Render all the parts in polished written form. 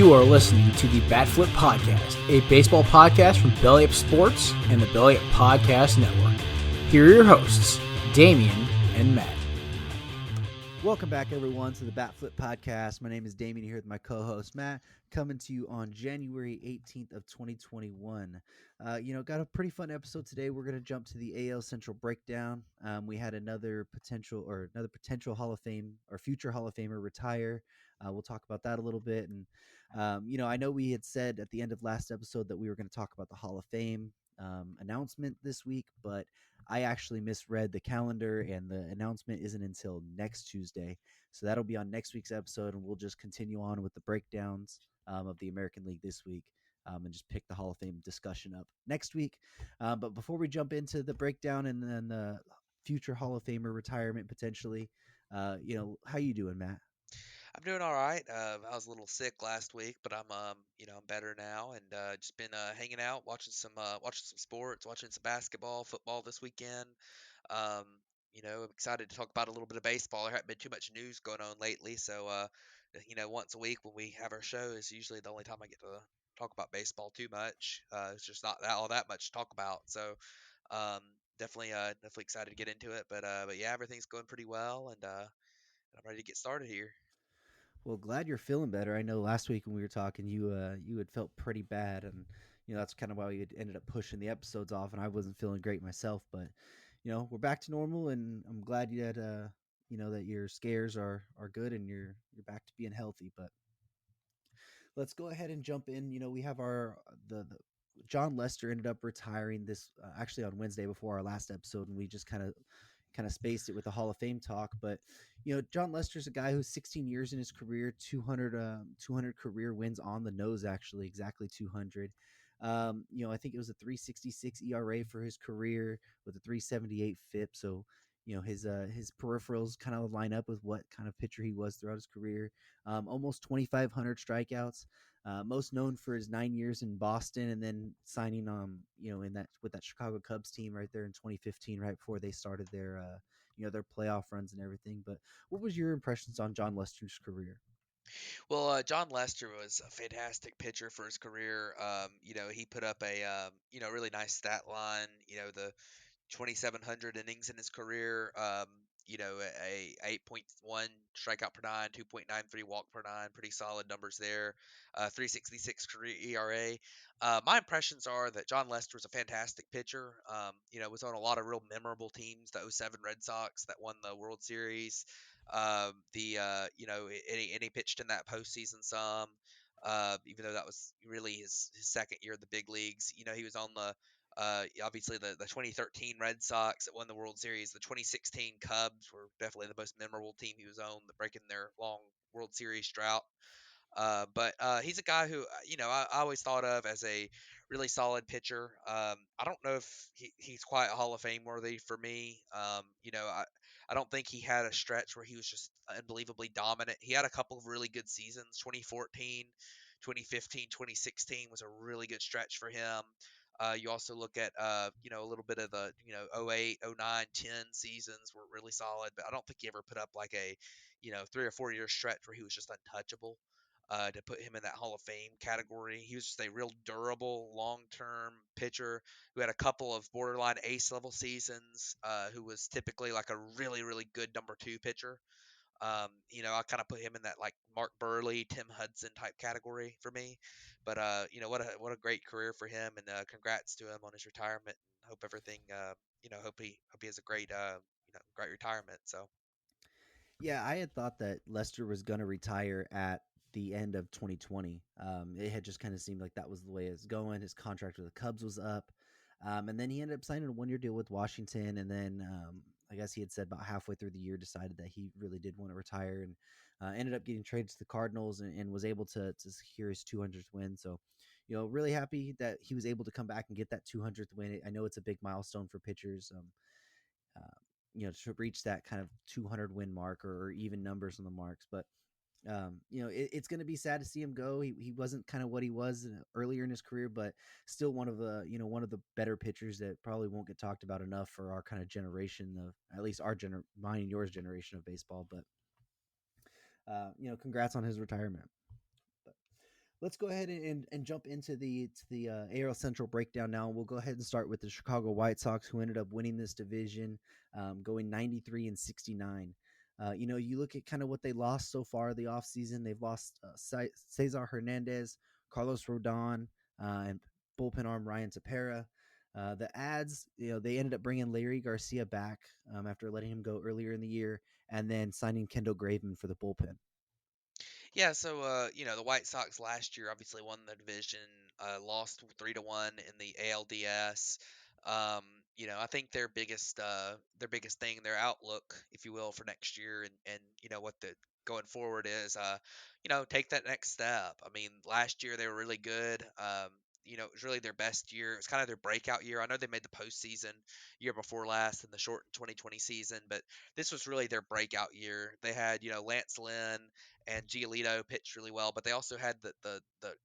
You are listening to the Bat Flip Podcast, a baseball podcast from Belly Up Sports and the Belly Up Podcast Network. Here are your hosts, Damian and Matt. Welcome back, everyone, to the Bat Flip Podcast. My name is Damian, here with my co-host, Matt, coming to you on January 18th of 2021. Got a pretty fun episode today. We're going to jump to the AL Central breakdown. We had another potential Hall of Fame or future Hall of Famer retire. We'll talk about that a little bit. And, I know we had said at the end of last episode that we were going to talk about the Hall of Fame announcement this week, but I actually misread the calendar and the announcement isn't until next Tuesday. So that'll be on next week's episode, and we'll just continue on with the breakdowns of the American League this week and just pick the Hall of Fame discussion up next week. But before we jump into the breakdown and then the future Hall of Famer retirement potentially, how you doing, Matt? I'm doing all right. I was a little sick last week, but I'm better now, and just been hanging out, watching some sports, watching some basketball, football this weekend. Um, I'm excited to talk about a little bit of baseball. There hasn't been too much news going on lately, so once a week when we have our show is usually the only time I get to talk about baseball too much. It's just not all that much to talk about, so um, definitely excited to get into it. But yeah, everything's going pretty well, and I'm ready to get started here. Well, glad you're feeling better. I know last week when we were talking, you had felt pretty bad, and that's kind of why we had ended up pushing the episodes off, and I wasn't feeling great myself. But we're back to normal, and I'm glad you had that your scares are good and you're back to being healthy. But let's go ahead and jump in. We have our the Jon Lester ended up retiring this actually on Wednesday before our last episode, and we just kind of spaced it with the Hall of Fame talk. But Jon Lester's a guy who's 16 years in his career, 200 career wins on the nose, actually exactly 200. I think it was a 3.66 ERA for his career with a 3.78 FIP. So his peripherals kind of line up with what kind of pitcher he was throughout his career. Almost 2,500 strikeouts. Most known for his 9 years in Boston, and then signing in that with that Chicago Cubs team right there in 2015, right before they started their their playoff runs and everything. But what was your impressions on Jon Lester's career? Well, Jon Lester was a fantastic pitcher for his career. He put up a really nice stat line. The 2,700 innings in his career. A 8.1 strikeout per nine, 2.93 walk per nine, pretty solid numbers there. 3.66 career ERA. My impressions are that Jon Lester was a fantastic pitcher. Was on a lot of real memorable teams. The '07 Red Sox that won the World Series. And he pitched in that postseason some. Even though that was really his second year in the big leagues. He was on the obviously the 2013 Red Sox that won the World Series. The 2016 Cubs were definitely the most memorable team he was on, breaking their long World Series drought. But he's a guy who, I always thought of as a really solid pitcher. I don't know if he's quite Hall of Fame worthy for me. I don't think he had a stretch where he was just unbelievably dominant. He had a couple of really good seasons. 2014, 2015, 2016 was a really good stretch for him. You also look at, a little bit of the, 08, 09, 10 seasons were really solid, but I don't think he ever put up like a, 3 or 4 year stretch where he was just untouchable. To put him in that Hall of Fame category. He was just a real durable, long-term pitcher who had a couple of borderline ace level seasons, who was typically like a really, really good number two pitcher. I kind of put him in that like Mark Burley, Tim Hudson type category for me. But what a great career for him, and congrats to him on his retirement. Hope everything, hope he has a great retirement. So. Yeah, I had thought that Lester was going to retire at the end of 2020. It had just kind of seemed like that was the way it was going. His contract with the Cubs was up. And then he ended up signing a 1 year deal with Washington. And then I guess he had said about halfway through the year decided that he really did want to retire, and ended up getting traded to the Cardinals, and was able to secure his 200th win. So, really happy that he was able to come back and get that 200th win. I know it's a big milestone for pitchers. Uh, to reach that kind of 200 win mark, or even numbers on the marks. But it's going to be sad to see him go. He wasn't kind of what he was earlier in his career, but still one of the better pitchers that probably won't get talked about enough for our kind of generation of, at least mine and yours generation of baseball. But congrats on his retirement. let's go ahead and jump into the AL Central breakdown now. We'll go ahead and start with the Chicago White Sox, who ended up winning this division, going 93-69. You look at kind of what they lost so far the offseason. They've lost Cesar Hernandez, Carlos Rodon, and bullpen arm Ryan Tepera. The ads, they ended up bringing Larry Garcia back after letting him go earlier in the year, and then signing Kendall Graveman for the bullpen. Yeah, so the White Sox last year obviously won the division, lost 3-1 in the ALDS. Um, I think their biggest thing, their outlook, if you will, for next year and what the going forward is, take that next step. I mean, last year they were really good. It was really their best year. It was kind of their breakout year. I know they made the postseason year before last in the shortened 2020 season, but this was really their breakout year. They had, Lance Lynn and Giolito pitched really well, but they also had the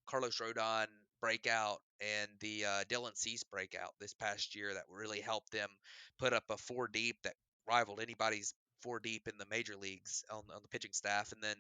Carlos Rodon breakout and the Dylan Cease breakout this past year that really helped them put up a four deep that rivaled anybody's four deep in the major leagues on the pitching staff. And then,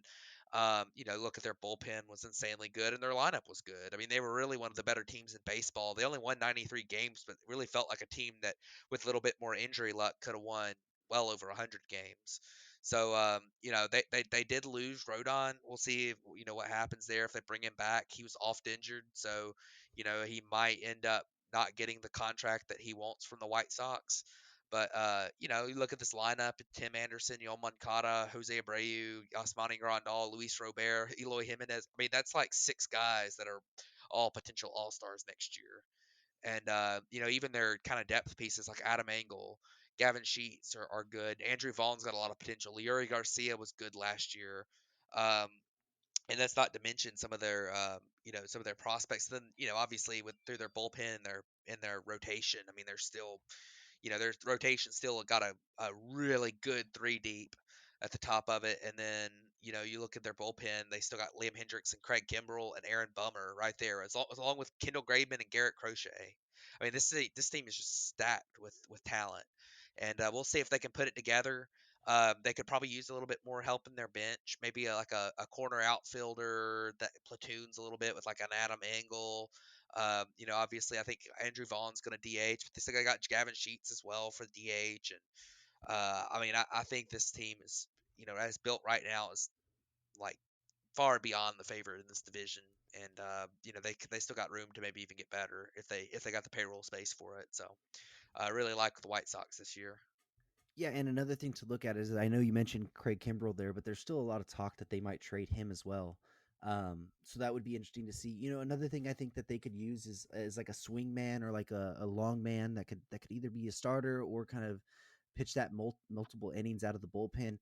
look at their bullpen was insanely good and their lineup was good. I mean, they were really one of the better teams in baseball. They only won 93 games, but really felt like a team that, with a little bit more injury luck, could have won well over 100 games. So, they did lose Rodon. We'll see if, what happens there if they bring him back. He was oft injured, so he might end up not getting the contract that he wants from the White Sox. But you look at this lineup: Tim Anderson, Yoel Moncada, Jose Abreu, Yasmani Grandal, Luis Robert, Eloy Jimenez. I mean, that's like six guys that are all potential All Stars next year. And even their kind of depth pieces like Adam Engel, Gavin Sheets are good. Andrew Vaughn's got a lot of potential. Yuri Garcia was good last year. Um, and that's not to mention some of their prospects. Then obviously with through their bullpen and their rotation, I mean they're still their rotation still got a really good three deep at the top of it. And then, you look at their bullpen, they still got Liam Hendricks and Craig Kimbrell and Aaron Bummer right there, along with Kendall Graveman and Garrett Crochet. I mean, this team is just stacked with talent. And we'll see if they can put it together. They could probably use a little bit more help in their bench, maybe like a corner outfielder that platoons a little bit with like an Adam Engel. Obviously, I think Andrew Vaughn's going to DH, but they still got Gavin Sheets as well for DH. And I mean, I think this team is, as built right now, is like far beyond the favorite in this division. And they still got room to maybe even get better if they got the payroll space for it. So I really like the White Sox this year. Yeah, and another thing to look at is I know you mentioned Craig Kimbrell there, but there's still a lot of talk that they might trade him as well. So that would be interesting to see. Another thing I think that they could use is like a swing man or like a long man that could either be a starter or kind of pitch that multiple innings out of the bullpen.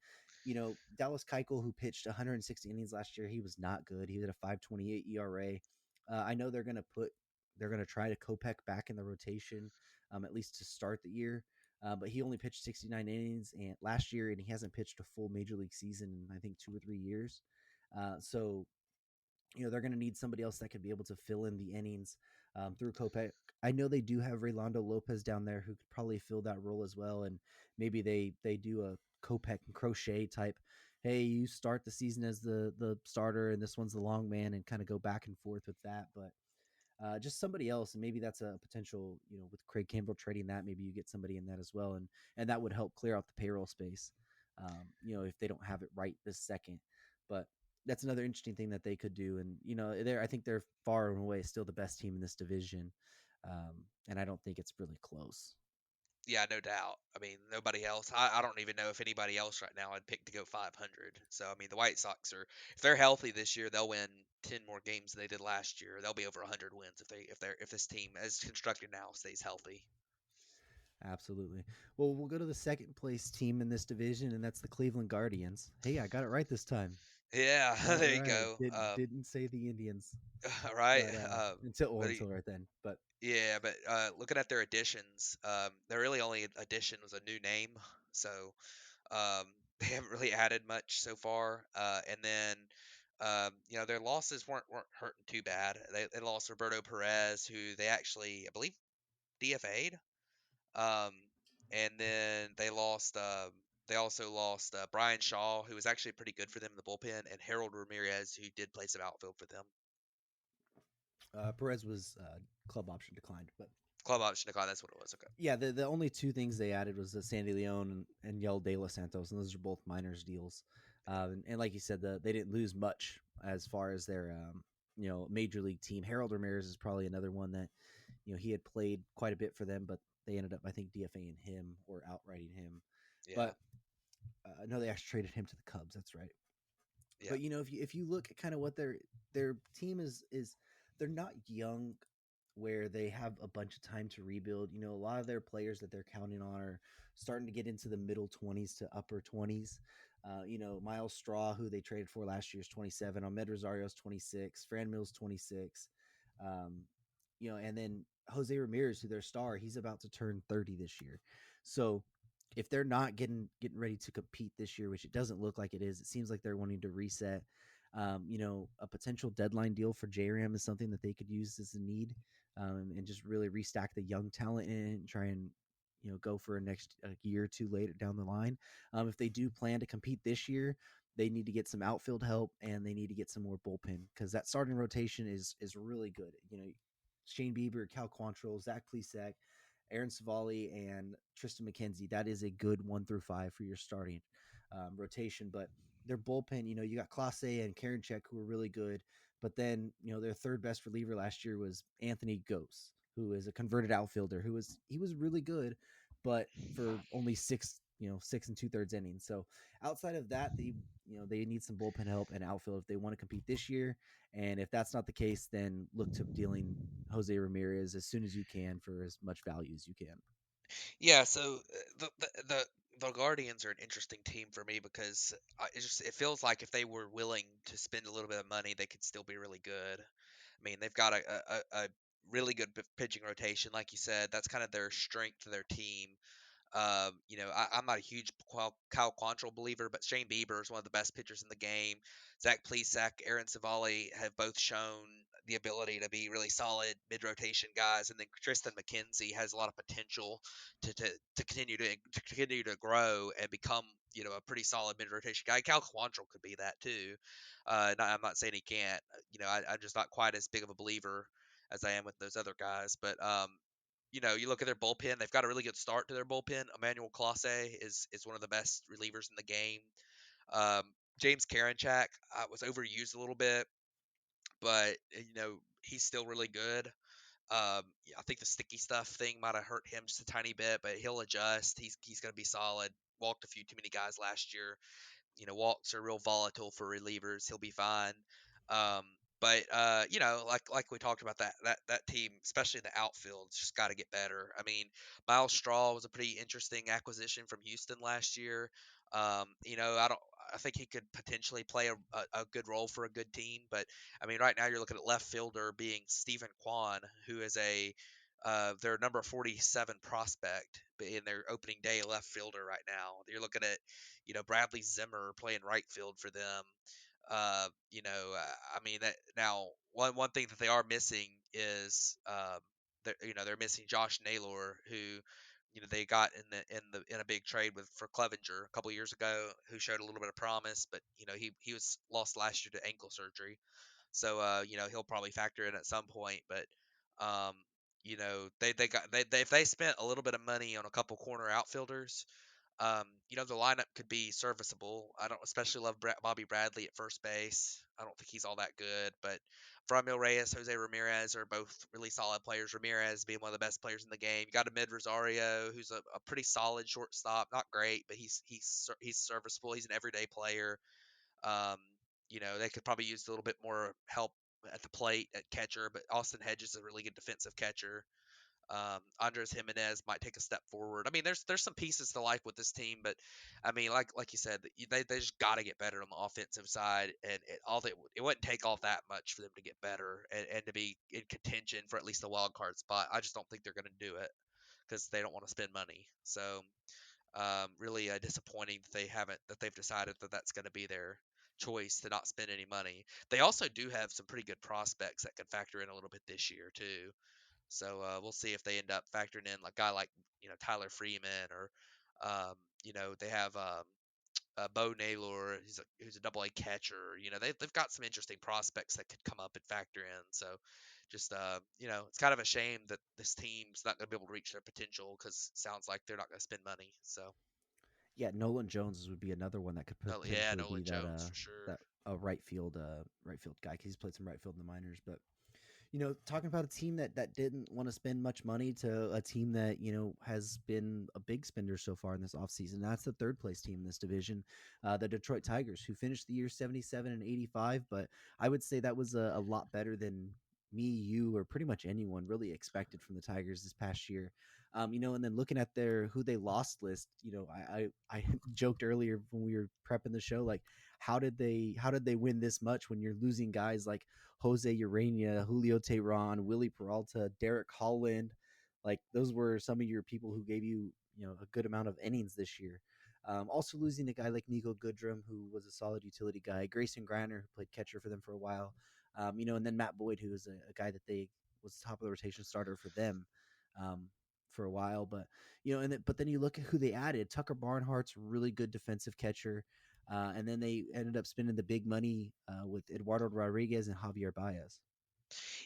Dallas Keuchel, who pitched 160 innings last year, he was not good. He was at a 5.28 ERA. I know they're gonna try to Kopech back in the rotation, at least to start the year. But he only pitched 69 innings and last year, and he hasn't pitched a full major league season in I think 2 or 3 years. So they're going to need somebody else that could be able to fill in the innings through Kopech. I know they do have Rolando Lopez down there who could probably fill that role as well, and maybe they do a Kopech and Crochet type. Hey, you start the season as the starter, and this one's the long man, and kind of go back and forth with that. But just somebody else, and maybe that's a potential. With Craig Campbell trading that, maybe you get somebody in that as well, and that would help clear out the payroll space. If they don't have it right this second, but that's another interesting thing that they could do. And I think they're far and away still the best team in this division, and I don't think it's really close. Yeah, no doubt. I mean, nobody else. I don't even know if anybody else right now I'd pick to go 500. So I mean, the White Sox are, if they're healthy this year, they'll win 10 more games than they did last year. They'll be over 100 wins if this team as constructed now stays healthy. Absolutely. Well, we'll go to the second place team in this division, and that's the Cleveland Guardians. Hey, I got it right this time. Yeah, Got it there you right. go. Didn't say the Indians, Right. but until But until right then. But yeah, but looking at their additions, their really only addition was a new name. So um, they haven't really added much so far. And then their losses weren't hurting too bad. They lost Roberto Perez, who they actually, I believe, DFA'd. Um, and then they also lost Brian Shaw, who was actually pretty good for them in the bullpen, and Harold Ramirez, who did play some outfield for them. Perez was club option declined, but Club option decline. That's what it was. Okay. yeah, the only two things they added was the Sandy Leon and Yel De Los Santos, and those are both minors deals. And like you said, they didn't lose much as far as their major league team. Harold Ramirez is probably another one that he had played quite a bit for them, but they ended up I think DFAing him or outrighting him. Yeah. But no, they actually traded him to the Cubs. That's right. Yeah. But if you look at kind of what their team is they're not young where they have a bunch of time to rebuild. A lot of their players that they're counting on are starting to get into the middle 20s to upper 20s. Miles Straw, who they traded for last year, is 27. Ahmed Rosario's 26. Fran Mills 26. Um, and then Jose Ramirez, who their star, he's about to turn 30 this year. So if they're not getting ready to compete this year, which it doesn't look like it is, it seems like they're wanting to reset. A potential deadline deal for JRAM is something that they could use as a need, and just really restack the young talent and try and go for a next year or two later down the line. If they do plan to compete this year, they need to get some outfield help and they need to get some more bullpen because that starting rotation is really good. Shane Bieber, Cal Quantrill, Zach Plesac, Aaron Savali, and Tristan McKenzie. That is a good 1 through 5 for your starting rotation. But their bullpen, you got Clase and Karinchak who were really good. But then, their third best reliever last year was Anthony Gose, who is a converted outfielder he was really good, but for only 6 and 2/3 innings. So outside of that, they need some bullpen help and outfield if they want to compete this year. And if that's not the case, then look to dealing Jose Ramirez as soon as you can for as much value as you can. Yeah. So the Guardians are an interesting team for me because it feels like if they were willing to spend a little bit of money, they could still be really good. I mean, they've got a really good pitching rotation, like you said. That's kind of their strength of their team. I'm not a huge Kyle Quantrill believer, but Shane Bieber is one of the best pitchers in the game. Zach Plesac, Aaron Savali have both shown the ability to be really solid mid-rotation guys, and then Tristan McKenzie has a lot of potential to continue to grow and become a pretty solid mid-rotation guy. Cal Quantrill could be that too. I'm not saying he can't. I'm just not quite as big of a believer as I am with those other guys, but you look at their bullpen; they've got a really good start to their bullpen. Emmanuel Clase is one of the best relievers in the game. Um, James Karinchak was overused a little bit, but he's still really good. Yeah, I think the sticky stuff thing might have hurt him just a tiny bit, but he'll adjust. He's going to be solid. Walked a few too many guys last year. Walks are real volatile for relievers. He'll be fine. Um, but like we talked about that team, especially in the outfield, just got to get better. I mean, Miles Straw was a pretty interesting acquisition from Houston last year. I think he could potentially play a good role for a good team, but I mean, right now you're looking at left fielder being Stephen Kwan, who is their number 47 prospect in their opening day left fielder right now. You're looking at Bradley Zimmer playing right field for them. I mean that now one thing that they are missing is they're missing Josh Naylor, who they got in a big trade for Clevenger a couple years ago, who showed a little bit of promise, but he was lost last year to ankle surgery. So he'll probably factor in at some point, but um, they if they spent a little bit of money on a couple corner outfielders, the lineup could be serviceable. I don't especially love Bobby Bradley at first base. I don't think he's all that good, but Framil Reyes, Jose Ramirez are both really solid players. Ramirez being one of the best players in the game. You got Amid Rosario, who's a pretty solid shortstop. Not great, but he's serviceable. He's an everyday player. Um, they could probably use a little bit more help at the plate at catcher, but Austin Hedges is a really good defensive catcher. Andres Jimenez might take a step forward. I mean, there's some pieces to like with this team, but I mean, like you said, they just got to get better on the offensive side, and it wouldn't take all that much for them to get better and to be in contention for at least a wild card spot. I just don't think they're going to do it because they don't want to spend money. So really disappointing that they've decided that that's going to be their choice to not spend any money. They also do have some pretty good prospects that could factor in a little bit this year too. So we'll see if they end up factoring in like a guy like Tyler Freeman or they have Bo Naylor, who's a double A catcher. They've got some interesting prospects that could come up and factor in. So Just it's kind of a shame that this team's not going to be able to reach their potential because it sounds like they're not going to spend money. So, Yeah, Nolan Jones would be another one that could oh yeah, potentially Nolan be that Jones for sure. that right field guy because he's played some right field in the minors. But talking about a team that didn't want to spend much money to a team that has been a big spender so far in this offseason. That's the third place team in this division, the Detroit Tigers, who finished the year 77-85. But I would say that was a lot better than me, you, or pretty much anyone really expected from the Tigers this past year. And then looking at their who they lost list, I joked earlier when we were prepping the show, like how did they win this much when you're losing guys like Jose Urania, Julio Teheran, Willie Peralta, Derek Holland. Like those were some of your people who gave you, a good amount of innings this year. Also losing a guy like Nico Goodrum, who was a solid utility guy, Grayson Griner, who played catcher for them for a while, and then Matt Boyd, who was a guy that they was top of the rotation starter for them um, for a while. But but then you look at who they added. Tucker Barnhart's really good defensive catcher. And then they ended up spending the big money with Eduardo Rodriguez and Javier Baez.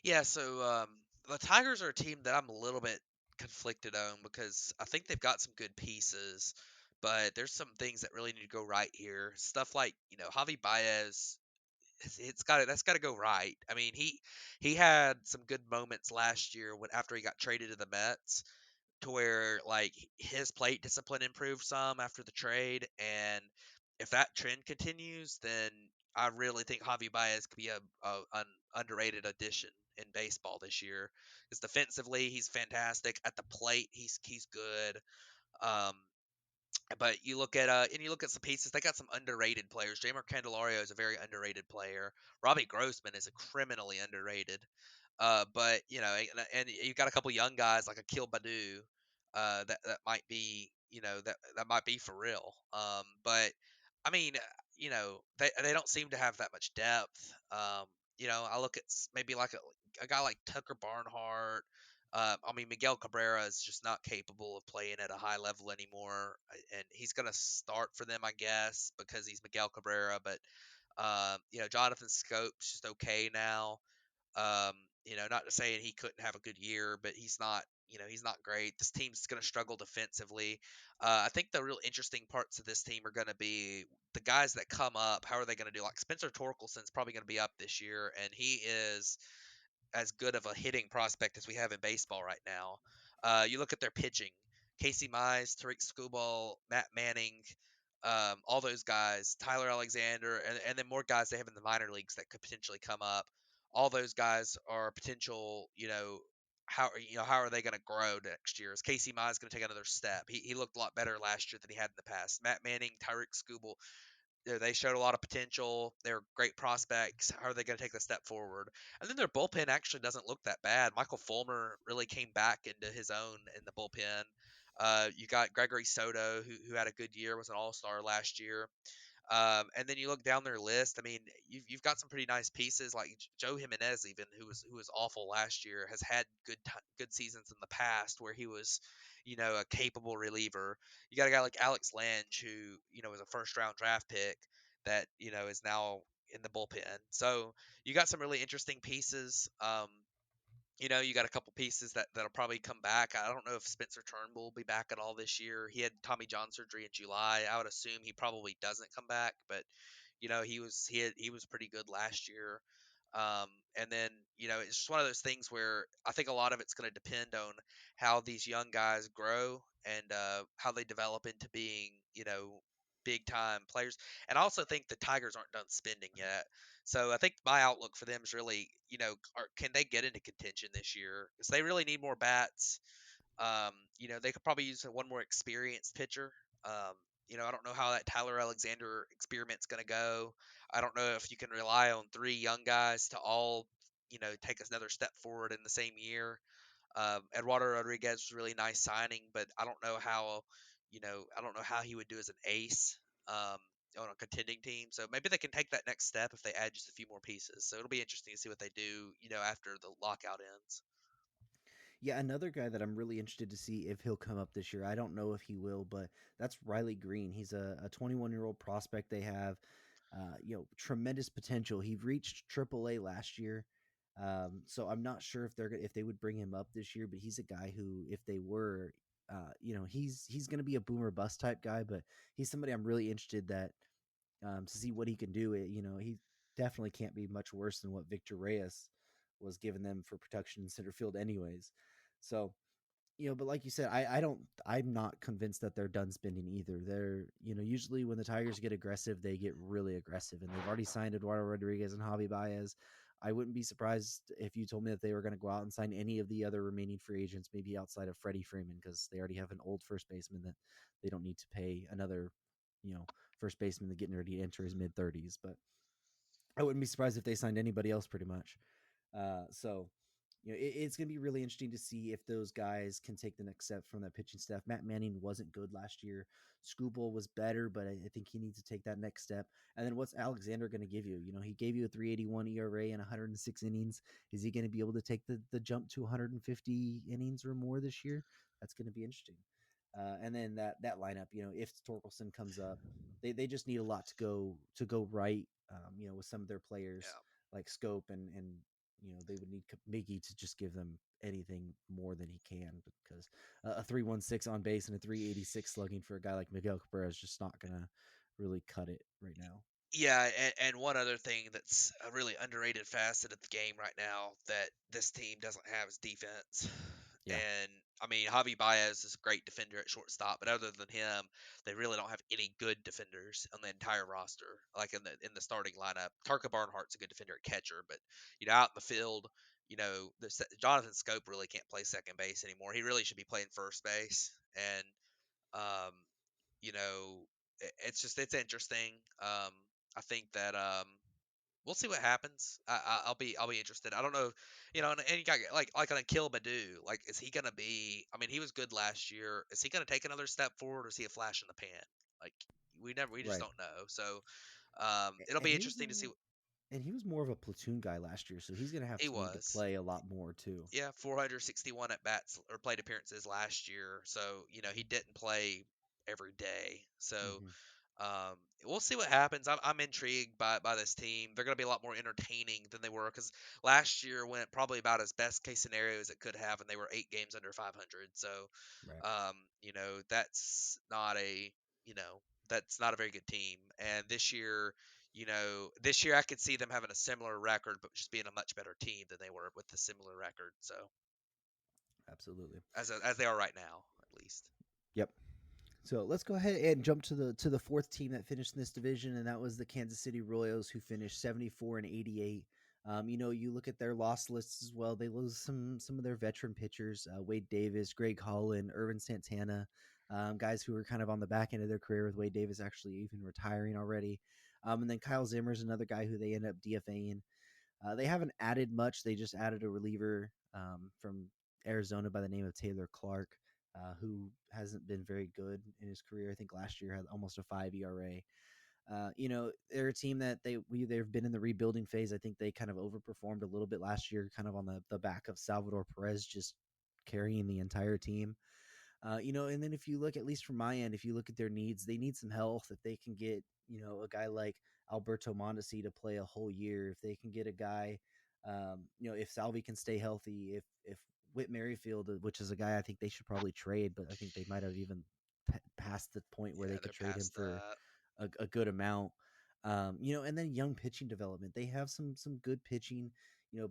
Yeah, so the Tigers are a team that I'm a little bit conflicted on because I think they've got some good pieces, but there's some things that really need to go right here. Stuff like, Javi Baez, that's got to go right. I mean, he had some good moments last year when after he got traded to the Mets to where like his plate discipline improved some after the trade, and if that trend continues, then I really think Javi Baez could be an underrated addition in baseball this year. Because defensively, he's fantastic. At the plate, he's good. Um, but you look at some pieces. They got some underrated players. Jamer Candelario is a very underrated player. Robbie Grossman is a criminally underrated. But and you've got a couple young guys like Akil Badu, that might be that might be for real. But I mean, they don't seem to have that much depth. I look at maybe like a guy like Tucker Barnhart. I mean, Miguel Cabrera is just not capable of playing at a high level anymore, and he's gonna start for them, I guess, because he's Miguel Cabrera. But Jonathan Scope's just okay now. Um, not to say he couldn't have a good year, but he's not great. This team's going to struggle defensively. I think the real interesting parts of this team are going to be the guys that come up. How are they going to do? Like Spencer Torkelson's probably going to be up this year, and he is as good of a hitting prospect as we have in baseball right now. You look at their pitching: Casey Mize, Tariq Skubal, Matt Manning, all those guys, Tyler Alexander, and then more guys they have in the minor leagues that could potentially come up. All those guys are potential. How are they going to grow next year? Is Casey Mize going to take another step? He looked a lot better last year than he had in the past. Matt Manning, Tyreek Skubal, they showed a lot of potential. They're great prospects. How are they going to take the step forward? And then their bullpen actually doesn't look that bad. Michael Fulmer really came back into his own in the bullpen. You got Gregory Soto, who had a good year, was an All Star last year. And then you look down their list. I mean, you've got some pretty nice pieces like Joe Jimenez, even who was awful last year, has had good seasons in the past where he was, a capable reliever. You got a guy like Alex Lange, who was a first round draft pick that is now in the bullpen. So you got some really interesting pieces. You got a couple pieces that'll probably come back. I don't know if Spencer Turnbull will be back at all this year. He had Tommy John surgery in July. I would assume he probably doesn't come back, but he was pretty good last year. Um, and then it's just one of those things where I think a lot of it's going to depend on how these young guys grow and how they develop into being big time players. And I also think the Tigers aren't done spending yet. So I think my outlook for them is really, can they get into contention this year? Because they really need more bats. They could probably use one more experienced pitcher. I don't know how that Tyler Alexander experiment's going to go. I don't know if you can rely on three young guys to all, take us another step forward in the same year. Eduardo Rodriguez was a really nice signing, but I don't know how he would do as an ace um, on a contending team. So maybe they can take that next step if they add just a few more pieces. So it'll be interesting to see what they do, after the lockout ends. Yeah, another guy that I'm really interested to see if he'll come up this year. I don't know if he will, but that's Riley Green. He's a 21-year-old prospect they have. Tremendous potential. He reached AAA last year. So I'm not sure if they would bring him up this year, but he's a guy who, if they were, he's going to be a boomer bust type guy, but he's somebody I'm really interested to see what he can do. He definitely can't be much worse than what Victor Reyes was giving them for production in center field, anyways. So, but like you said, I'm not convinced that they're done spending either. Usually when the Tigers get aggressive, they get really aggressive, and they've already signed Eduardo Rodriguez and Javi Baez. I wouldn't be surprised if you told me that they were going to go out and sign any of the other remaining free agents, maybe outside of Freddie Freeman, because they already have an old first baseman that they don't need to pay another, first baseman that's getting ready to enter his mid 30s. But I wouldn't be surprised if they signed anybody else, pretty much. So it's going to be really interesting to see if those guys can take the next step from that pitching staff. Matt Manning wasn't good last year. Skubal was better, but I think he needs to take that next step. And then what's Alexander going to give you? He gave you a 381 ERA and 106 innings. Is he going to be able to take the jump to 150 innings or more this year? That's going to be interesting. And then that lineup, if Torkelson comes up, they just need a lot to go right. With some of their players Yeah. like Scope and they would need Miggy to just give them anything more than he can, because a 316 on base and a 386 slugging for a guy like Miguel Cabrera is just not gonna really cut it right now. Yeah, and one other thing that's a really underrated facet of the game right now that this team doesn't have is defense. Yeah, And I mean, Javi Baez is a great defender at shortstop, but other than him, they really don't have any good defenders on the entire roster. Like in the starting lineup, Tarka Barnhart's a good defender at catcher, but out in the field, Jonathan Scope really can't play second base anymore. He really should be playing first base, and um, it's interesting. I think that we'll see what happens. I'll be interested. I don't know, and you got like on a Kill Badu. Like, is he gonna be? I mean, he was good last year. Is he gonna take another step forward, or is he a flash in the pan? Like, we just right. don't know. So it'll And be he was interesting to see. more of a platoon guy last year, so he's gonna have He to need to was. play a lot more too. Yeah, 461 at bats or plate appearances last year. So he didn't play every day. So Mm-hmm. we'll see what happens. I'm intrigued by this team. They're going to be a lot more entertaining than they were because last year went probably about as best case scenario as it could have, and they were 8 games under 500. So, Right. that's not a you know that's not a very good team. And this year I could see them having a similar record, but just being a much better team than they were with the similar record. So Absolutely. as they are right now, at least. Yep. So let's go ahead and jump to the fourth team that finished in this division, and that was the Kansas City Royals, who finished 74-88. You look at their loss lists as well. They lose some of their veteran pitchers, Wade Davis, Greg Holland, Irvin Santana, guys who were kind of on the back end of their career, with Wade Davis actually even retiring already. And then Kyle Zimmer's another guy who they ended up DFAing. They haven't added much. They just added a reliever from Arizona by the name of Taylor Clark, who hasn't been very good in his career. I think last year had almost a 5 ERA. They're a team that they've been in the rebuilding phase. I think they kind of overperformed a little bit last year, kind of on the back of Salvador Perez just carrying the entire team. And then if you look, at least from my end, if you look at their needs, they need some health. If they can get, a guy like Alberto Mondesi to play a whole year, if they can get a guy, if Salvi can stay healthy, if Whit Merrifield, which is a guy I think they should probably trade, but I think they might have even passed the point where Yeah, they could they're trade him past for that. a good amount. And then young pitching development. They have some good pitching.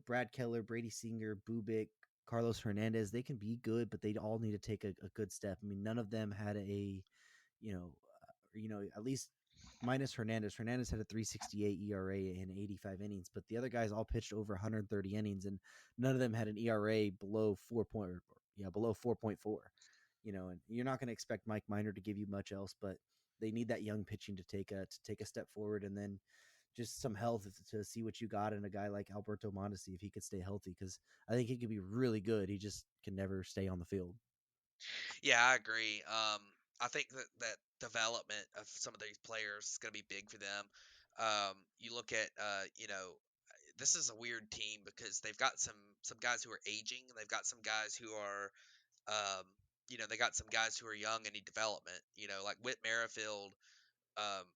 Brad Keller, Brady Singer, Bubic, Carlos Hernandez. They can be good, but they all need to take a good step. I mean, none of them had at least minus Hernandez. Hernandez had a 368 ERA in 85 innings, but the other guys all pitched over 130 innings, and none of them had an ERA below 4.4. And you're not going to expect Mike Minor to give you much else, but they need that young pitching to take a step forward, and then just some health to see what you got in a guy like Alberto Mondesi, if he could stay healthy, because I think he could be really good. He just can never stay on the field. Yeah, I agree. I think that development of some of these players is going to be big for them. You look at, this is a weird team because they've got some guys who are aging, and they've got some guys who are, um, they got some guys who are young and need development. Like Whit Merrifield.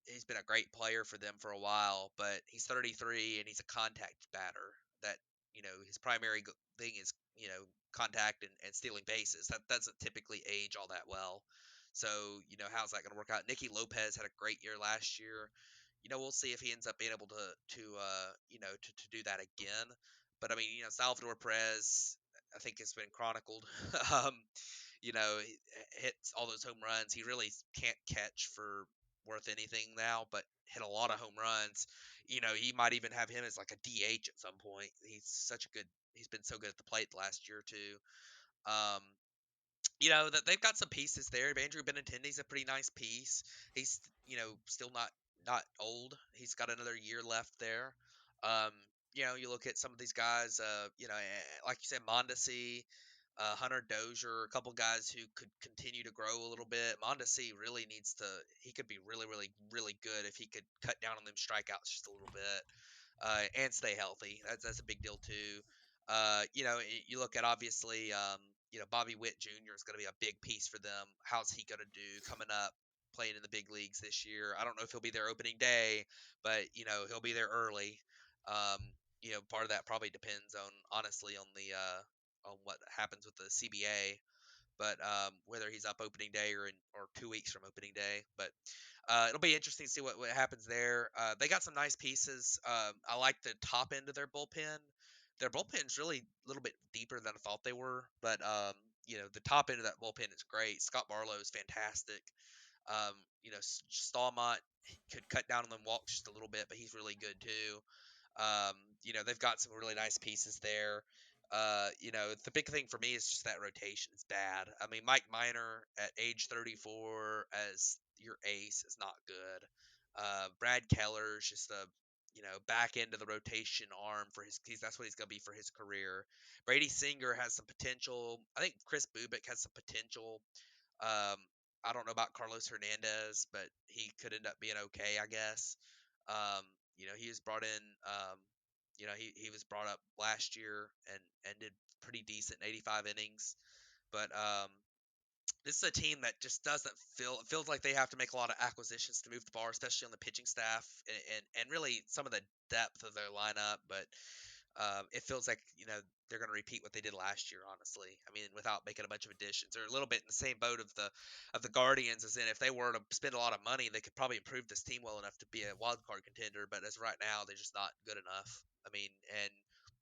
He's been a great player for them for a while, but he's 33 and he's a contact batter. That his primary thing is contact and stealing bases. That doesn't typically age all that well. So how's that going to work out? Nicky Lopez had a great year last year. We'll see if he ends up being able to do that again. But I mean, Salvador Perez, I think it's been chronicled. um, he hits all those home runs. He really can't catch for worth anything now, but hit a lot of home runs. He might even have him as like a DH at some point. He's been so good at the plate the last year or two. Um, that they've got some pieces there. Andrew Benintendi's a pretty nice piece. He's still not old. He's got another year left there. Um, you look at some of these guys. Like you said, Mondesi, Hunter Dozier, a couple guys who could continue to grow a little bit. Mondesi really needs to. He could be really, really, really good if he could cut down on them strikeouts just a little bit and stay healthy. That's a big deal too. You look at obviously, Bobby Witt Jr. is going to be a big piece for them. How's he going to do coming up, playing in the big leagues this year? I don't know if he'll be there opening day, but he'll be there early. Part of that probably depends on honestly on what happens with the CBA, but whether he's up opening day or 2 weeks from opening day. But it'll be interesting to see what happens there. They got some nice pieces. I like the top end of their bullpen. Their bullpen's really a little bit deeper than I thought they were, but the top end of that bullpen is great. Scott Barlow is fantastic. Stallmont could cut down on them walks just a little bit, but he's really good too. They've got some really nice pieces there. The big thing for me is just that rotation is bad. I mean, Mike Minor at age 34 as your ace is not good. Brad Keller's just a back end of the rotation arm for that's what he's gonna be for his career. Brady Singer has some potential. I think Chris Bubik has some potential. Um, I don't know about Carlos Hernandez, but he could end up being okay, I guess. Um, he was brought in. He was brought up last year and did pretty decent, 85 innings. But this is a team that just doesn't it feels like they have to make a lot of acquisitions to move the bar, especially on the pitching staff and really some of the depth of their lineup. But it feels like they're going to repeat what they did last year. Honestly, I mean, without making a bunch of additions, they're a little bit in the same boat of the Guardians, as in if they were to spend a lot of money, they could probably improve this team well enough to be a wild card contender. But as of right now, they're just not good enough. I mean, and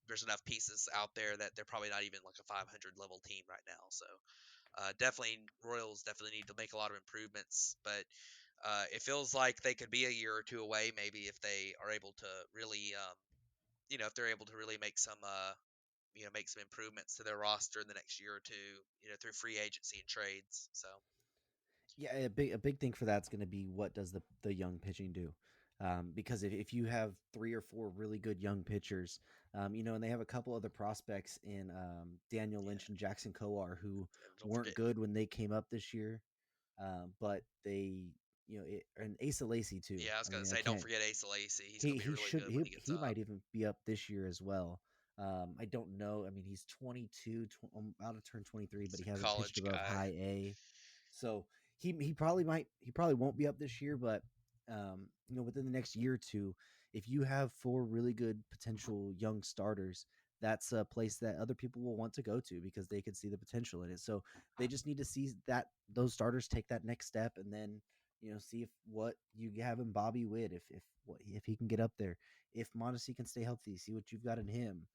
there's enough pieces out there that they're probably not even like a 500 level team right now. So definitely Royals definitely need to make a lot of improvements, but it feels like they could be a year or two away, maybe if they are able to really, if they're able to really make some improvements to their roster in the next year or two, through free agency and trades. So Yeah, a big thing for that's going to be what does the young pitching do? Because if you have 3 or 4 really good young pitchers, and they have a couple other prospects in Daniel yeah, Lynch and Jackson Kowar who and don't weren't forget, good when they came up this year, but and Asa Lacy too. yeah, I was I gonna mean, I say don't can't. forget Asa Lacy. He's He gonna be he really should good when he he gets he up. might even be up this year as well. I don't know. I mean, he's 22, about to turn 23, but He's he a hasn't pitched college above guy. high A. So he probably won't be up this year, but within the next year or two, if you have 4 really good potential young starters, that's a place that other people will want to go to because they could see the potential in it. So they just need to see that those starters take that next step, and then see if what you have in Bobby Witt, if he can get up there, if Mondesi can stay healthy, see what you've got in him.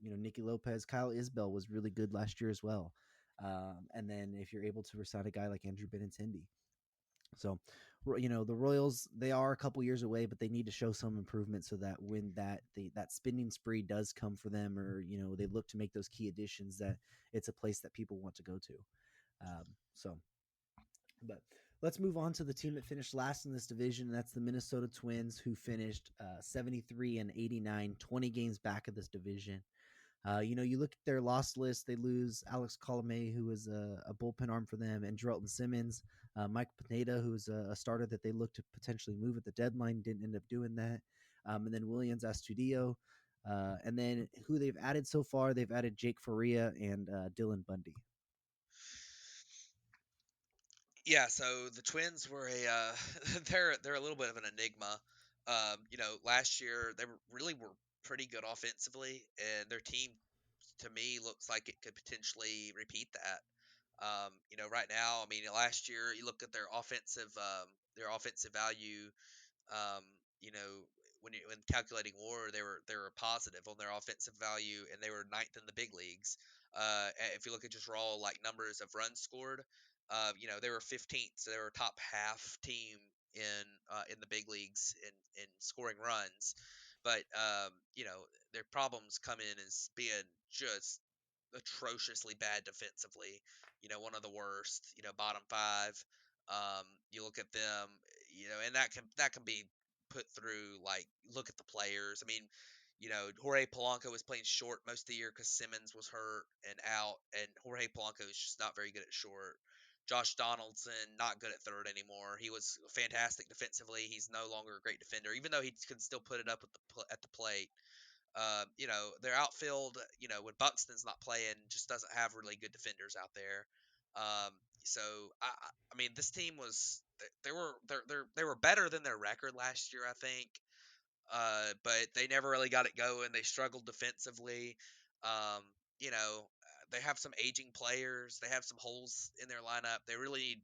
Nicky Lopez, Kyle Isbell was really good last year as well. And then if you're able to resign a guy like Andrew Benintendi. So, the Royals, they are a couple years away, but they need to show some improvement so that when that spending spree does come for them, or they look to make those key additions, that it's a place that people want to go to. So, but let's move on to the team that finished last in this division. And that's the Minnesota Twins, who finished 73 and 89, 20 games back of this division. You look at their loss list, they lose Alex Colomé, who is a bullpen arm for them, and Drelton Simmons, Mike Pineda, who's a starter that they looked to potentially move at the deadline, didn't end up doing that. And then Williams Astudillo. And then who they've added so far, they've added Jake Faria and Dylan Bundy. Yeah, so the Twins were they're a little bit of an enigma. Last year they were pretty good offensively, and their team to me looks like it could potentially repeat that. Right now, I mean, last year you look at their offensive value. Um, you know, when calculating WAR, they were positive on their offensive value, and they were ninth in the big leagues. If you look at just raw like numbers of runs scored, they were 15th, so they were a top half team in the big leagues in scoring runs. But their problems come in as being just atrociously bad defensively. One of the worst. Bottom five. You look at them, and that can be put through like look at the players. I mean, Jorge Polanco was playing short most of the year because Simmons was hurt and out, and Jorge Polanco is just not very good at short. Josh Donaldson not good at third anymore. He was fantastic defensively. He's no longer a great defender, even though he can still put it up at the plate. Their outfield, when Buxton's not playing, just doesn't have really good defenders out there. So I mean, this team was they were better than their record last year, I think. But they never really got it going. They struggled defensively. Um, they have some aging players. They have some holes in their lineup. They really need,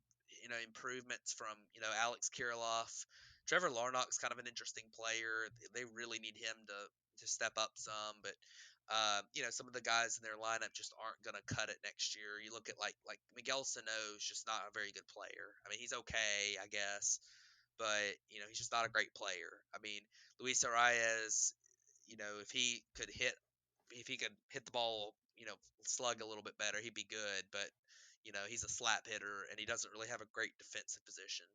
improvements from, Alex Kirilloff. Trevor Larnock's kind of an interesting player. They really need him to step up some, but some of the guys in their lineup just aren't going to cut it next year. You look at like Miguel Sano's just not a very good player. I mean, he's okay, I guess, but he's just not a great player. I mean, Luis Arias, if he could hit the ball, slug a little bit better, he'd be good. But he's a slap hitter, and he doesn't really have a great defensive position.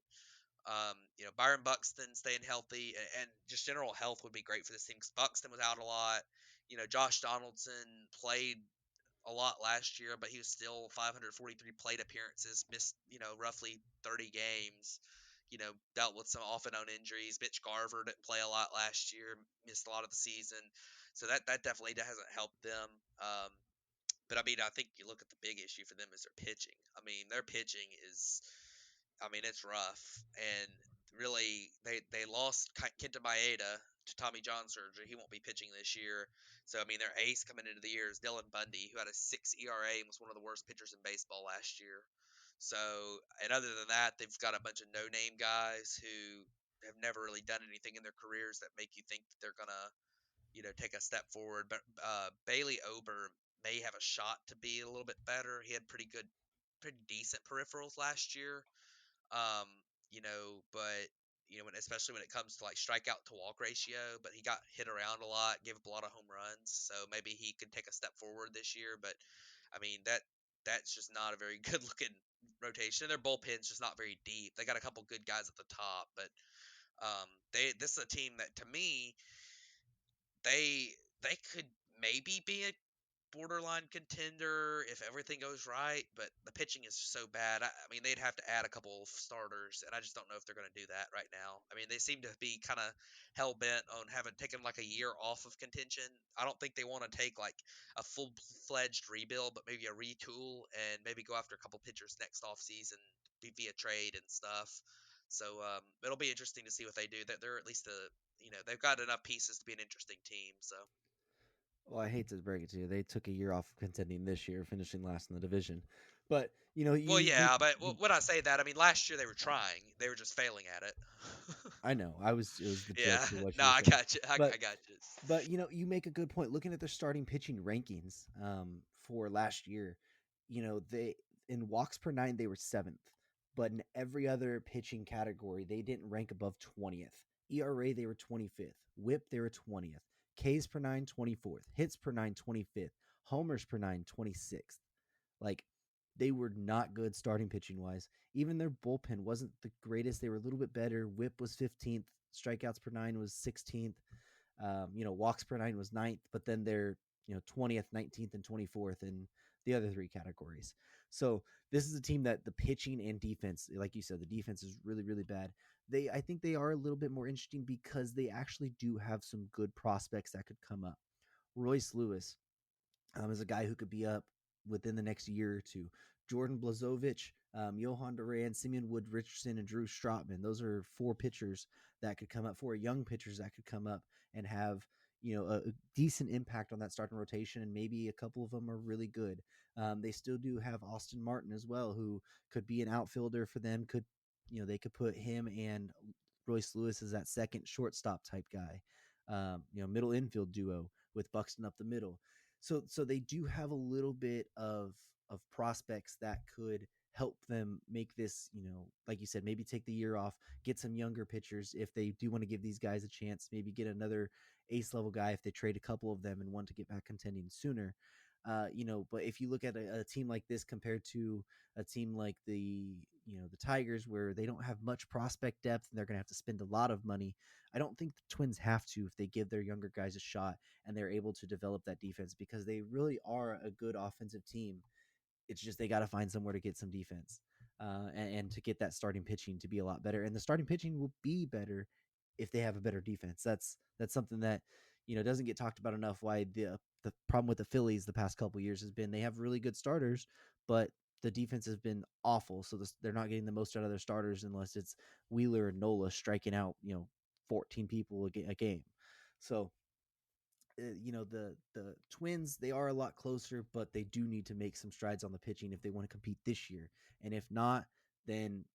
Byron Buxton staying healthy and just general health would be great for this team because Buxton was out a lot. Josh Donaldson played a lot last year, but he was still 543 plate appearances, missed, roughly 30 games, dealt with some off and on injuries. Mitch Garver didn't play a lot last year, missed a lot of the season. So that definitely hasn't helped them. But I mean, I think you look at the big issue for them is their pitching. I mean, their pitching is, I mean, it's rough. And really, they lost Kenta Maeda to Tommy John surgery. He won't be pitching this year. So, I mean, their ace coming into the year is Dylan Bundy, who had a 6 ERA and was one of the worst pitchers in baseball last year. So, and other than that, they've got a bunch of no-name guys who have never really done anything in their careers that make you think that they're gonna, take a step forward. But Bailey Ober may have a shot to be a little bit better. He had pretty decent peripherals last year. Um, but especially when it comes to like strikeout to walk ratio, but he got hit around a lot, gave up a lot of home runs, so maybe he could take a step forward this year. But I mean that's just not a very good looking rotation. Their bullpen's just not very deep. They got a couple good guys at the top, but this is a team that to me they could maybe be a borderline contender if everything goes right, but the pitching is so bad. I mean, they'd have to add a couple of starters, and I just don't know if they're going to do that right now. I mean, they seem to be kind of hell bent on having taken like a year off of contention. I don't think they want to take like a full fledged rebuild, but maybe a retool and maybe go after a couple pitchers next off season via trade and stuff. So it'll be interesting to see what they do. That they're at least they've got enough pieces to be an interesting team. So. Well, I hate to break it to you. They took a year off of contending this year, finishing last in the division. But Well, yeah, but you when I say that, I mean last year they were trying; they were just failing at it. I know it was the joke Yeah, for what no, you were I saying. got you. I But got you. you make a good point. Looking at their starting pitching rankings for last year, they in walks per nine they were 7th, but in every other pitching category they didn't rank above 20th. ERA they were 25th, WHIP they were 20th, Ks per nine 24th, hits per nine 25th, homers per nine 26th. Like they were not good starting pitching wise. Even their bullpen wasn't the greatest. They were a little bit better. WHIP was 15th, strikeouts per nine was 16th. Walks per nine was 9th, but then they're 20th, 19th, and 24th in the other 3 categories. So this is a team that the pitching and defense, like you said, the defense is really, really bad. I think they are a little bit more interesting because they actually do have some good prospects that could come up. Royce Lewis is a guy who could be up within the next year or two. Jordan Blazovich, Johan Duran, Simeon Wood Richardson, and Drew Strotman. Those are 4 pitchers that could come up, 4 young pitchers that could come up and have, a decent impact on that starting rotation, and maybe a couple of them are really good. They still do have Austin Martin as well, who could be an outfielder for them. They could put him and Royce Lewis as that second shortstop type guy. Middle infield duo with Buxton up the middle. So they do have a little bit of prospects that could help them make this, like you said, maybe take the year off, get some younger pitchers if they do want to give these guys a chance, maybe get another ace level guy if they trade a couple of them and want to get back contending sooner. But if you look at a team like this compared to a team like the Tigers, where they don't have much prospect depth and they're going to have to spend a lot of money, I don't think the Twins have to if they give their younger guys a shot and they're able to develop that defense, because they really are a good offensive team. It's just they got to find somewhere to get some defense, and to get that starting pitching to be a lot better. And the starting pitching will be better if they have a better defense. That's something that doesn't get talked about enough. Why the problem with the Phillies the past couple years has been they have really good starters, but the defense has been awful. So they're not getting the most out of their starters unless it's Wheeler and Nola striking out 14 people a game. So the Twins, they are a lot closer, but they do need to make some strides on the pitching if they want to compete this year. And if not, then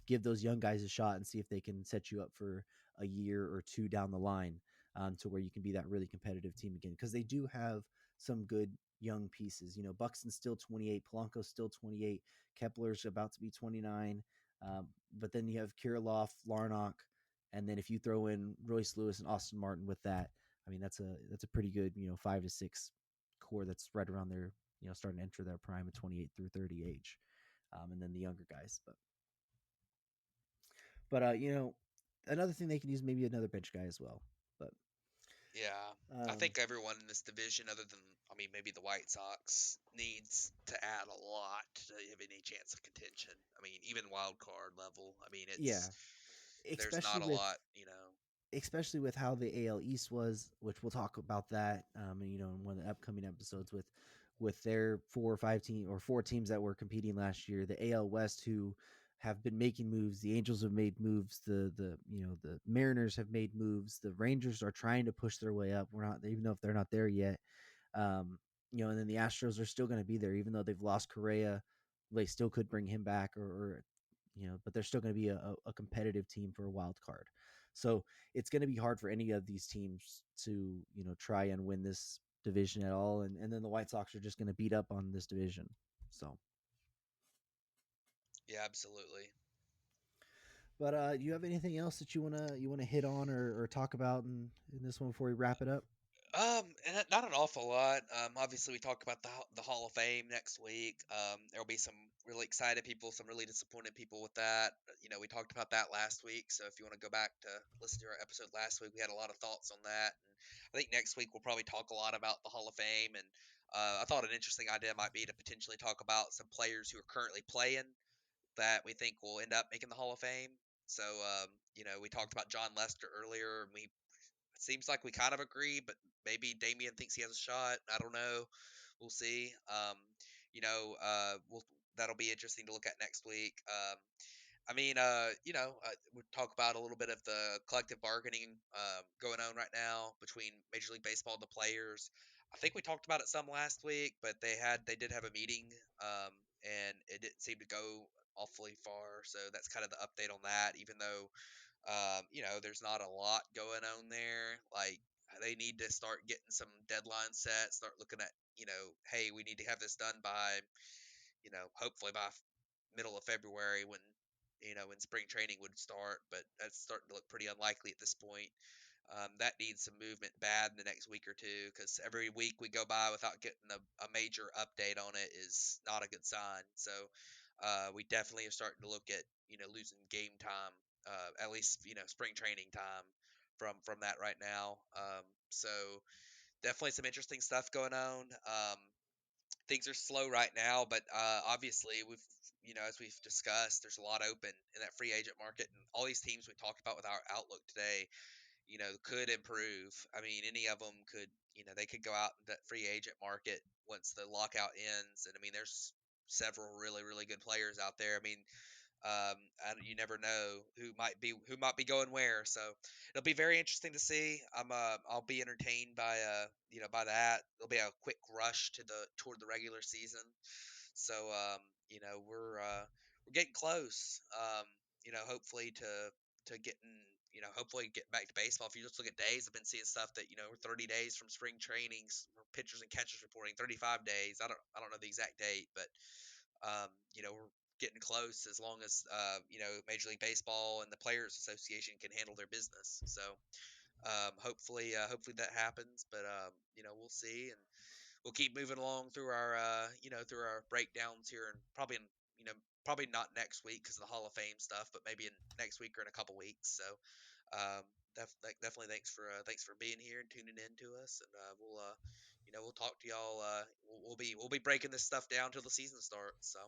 give those young guys a shot and see if they can set you up for a year or two down the line, to where you can be that really competitive team again, because they do have some good young pieces. Buxton's still 28, Polanco's still 28, Kepler's about to be 29, but then you have Kirilloff, Larnach, and then if you throw in Royce Lewis and Austin Martin with that, I mean, that's a pretty good 5 to 6 core that's right around their starting to enter their prime of 28 through 30 age, and then the younger guys. But another thing they can use, maybe another bench guy as well. But Yeah, I um, think everyone in this division, other than I mean maybe the White Sox, needs to add a lot to have any chance of contention. I mean even wild card level. I mean yeah, there's especially not a with lot. especially with how the AL East was, which we'll talk about that, in one of the upcoming episodes with their 4 teams that were competing last year. The AL West, who have been making moves, the Angels have made moves, the Mariners have made moves, the Rangers are trying to push their way up. We're not, even though if they're not there yet. Um, and then the Astros are still going to be there, even though they've lost Correa. They still could bring him back, but they're still going to be a competitive team for a wild card. So it's going to be hard for any of these teams to try and win this division at all, and then the White Sox are just going to beat up on this division. So, Yeah, absolutely. but do you have anything else that you wanna hit on or talk about in this one before we wrap it up? And not an awful lot. Obviously we talk about the Hall of Fame next week. There'll be some really excited people, some really disappointed people with that. We talked about that last week, so if you want to go back to listen to our episode last week, we had a lot of thoughts on that. And I think next week we'll probably talk a lot about the Hall of Fame. And I thought an interesting idea might be to potentially talk about some players who are currently playing that we think will end up making the Hall of Fame. So, we talked about Jon Lester earlier, and we it seems like we kind of agree, but maybe Damien thinks he has a shot. I don't know. We'll see. That'll be interesting to look at next week. We talk about a little bit of the collective bargaining going on right now between Major League Baseball and the players. I think we talked about it some last week, but they did have a meeting, and it didn't seem to go awfully far. So that's kind of the update on that. Even though there's not a lot going on there. Like they need to start getting some deadline set, start looking at, hey, we need to have this done by, hopefully by middle of February when spring training would start, but that's starting to look pretty unlikely at this point. That needs some movement bad in the next week or two because every week we go by without getting a major update on it is not a good sign. So we definitely are starting to look at losing game time, at least spring training time from that right now. So definitely some interesting stuff going on. Things are slow right now, but obviously as we've discussed, there's a lot open in that free agent market, and all these teams we talked about with our outlook today could improve. I mean, any of them could, they could go out in that free agent market once the lockout ends. And I mean, there's several really, really good players out there. I mean, you never know who might be going where. So it'll be very interesting to see. I'll be entertained by by that. It'll be a quick rush toward the regular season. So we're getting close. Hopefully to getting hopefully getting back to baseball. If you just look at days, I've been seeing stuff that we're 30 days from spring trainings, pitchers and catchers reporting 35 days. I don't know the exact date, but we're getting close as long as Major League Baseball and the Players Association can handle their business. So hopefully that happens, but we'll see, and we'll keep moving along through our through our breakdowns here, and probably not next week because of the Hall of Fame stuff, but maybe in next week or in a couple weeks. So definitely thanks for being here and tuning in to us, and we'll talk to y'all. We'll be breaking this stuff down till the season starts. So.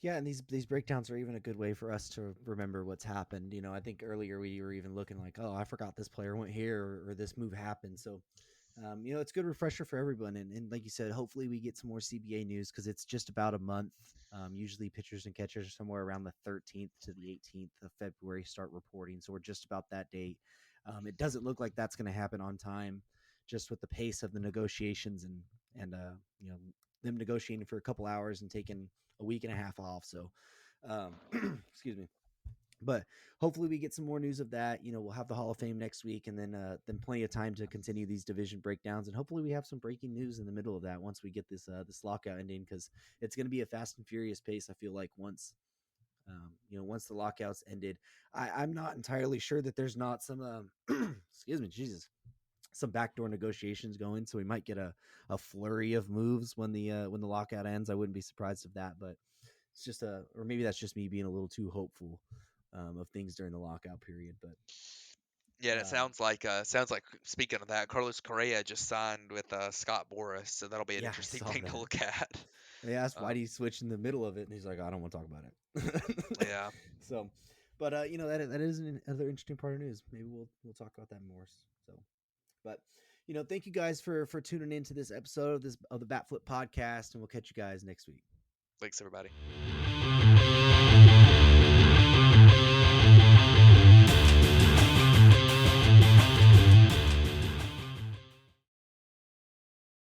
Yeah, and these breakdowns are even a good way for us to remember what's happened. I think earlier we were even looking like, oh, I forgot this player went here or this move happened. So, it's a good refresher for everyone. And like you said, hopefully we get some more CBA news because it's just about a month. Usually pitchers and catchers are somewhere around the 13th to the 18th of February start reporting. So we're just about that date. It doesn't look like that's going to happen on time, just with the pace of the negotiations and them negotiating for a couple hours and taking a week and a half off. So, excuse me. But hopefully we get some more news of that. We'll have the Hall of Fame next week, and then plenty of time to continue these division breakdowns. And hopefully we have some breaking news in the middle of that once we get this lockout ending, because it's going to be a fast and furious pace. I feel like once the lockouts ended, I'm not entirely sure that there's not some excuse me, Jesus, some backdoor negotiations going. So we might get a flurry of moves when the lockout ends. I wouldn't be surprised if that, but it's just or maybe that's just me being a little too hopeful of things during the lockout period. But Yeah, and it sounds like speaking of that, Carlos Correa just signed with Scott Boras, so that'll be an yeah, I interesting saw thing to that. look at. They asked why Um, do you switch in the middle of it, and he's like, I don't want to talk about it. yeah, So, but that is another interesting part of news. Maybe we'll talk about that more. So, but thank you guys for tuning into this episode of the Bat Flip podcast, and we'll catch you guys next week. thanks everybody.